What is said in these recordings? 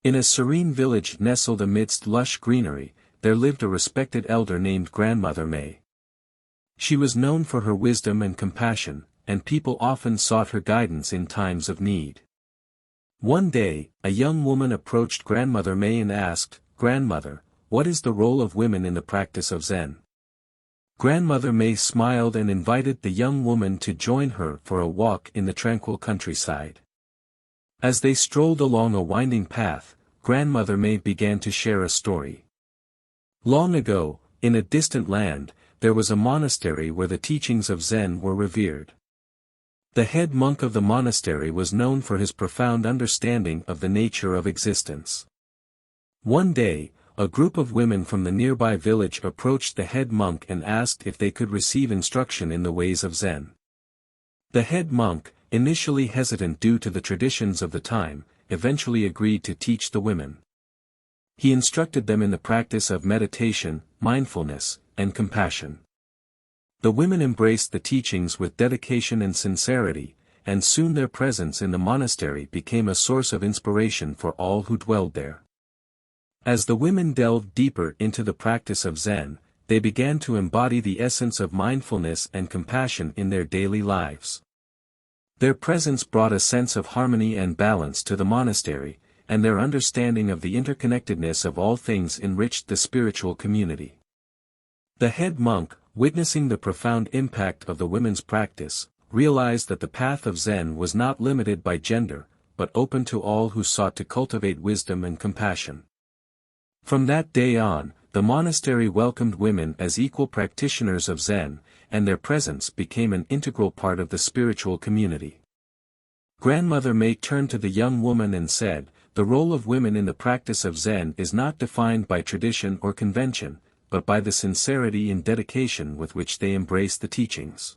In a serene village nestled amidst lush greenery, there lived a respected elder named Grandmother May. She was known for her wisdom and compassion, and people often sought her guidance in times of need. One day, a young woman approached Grandmother May and asked, "Grandmother, what is the role of women in the practice of Zen?" Grandmother May smiled and invited the young woman to join her for a walk in the tranquil countryside. As they strolled along a winding path, Grandmother May began to share a story. Long ago, in a distant land, there was a monastery where the teachings of Zen were revered. The head monk of the monastery was known for his profound understanding of the nature of existence. One day, a group of women from the nearby village approached the head monk and asked if they could receive instruction in the ways of Zen. The head monk, initially hesitant due to the traditions of the time, eventually agreed to teach the women. He instructed them in the practice of meditation, mindfulness, and compassion. The women embraced the teachings with dedication and sincerity, and soon their presence in the monastery became a source of inspiration for all who dwelled there. As the women delved deeper into the practice of Zen, they began to embody the essence of mindfulness and compassion in their daily lives. Their presence brought a sense of harmony and balance to the monastery, and their understanding of the interconnectedness of all things enriched the spiritual community. The head monk, witnessing the profound impact of the women's practice, realized that the path of Zen was not limited by gender, but open to all who sought to cultivate wisdom and compassion. From that day on, the monastery welcomed women as equal practitioners of Zen, and their presence became an integral part of the spiritual community. Grandmother May turned to the young woman and said, "The role of women in the practice of Zen is not defined by tradition or convention, but by the sincerity and dedication with which they embrace the teachings.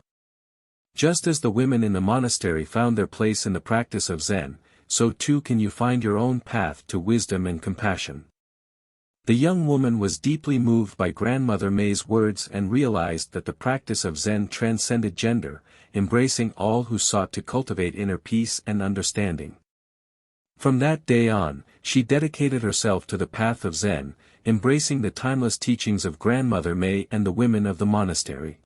Just as the women in the monastery found their place in the practice of Zen, so too can you find your own path to wisdom and compassion." The young woman was deeply moved by Grandmother May's words and realized that the practice of Zen transcended gender, embracing all who sought to cultivate inner peace and understanding. From that day on, she dedicated herself to the path of Zen, embracing the timeless teachings of Grandmother May and the women of the monastery.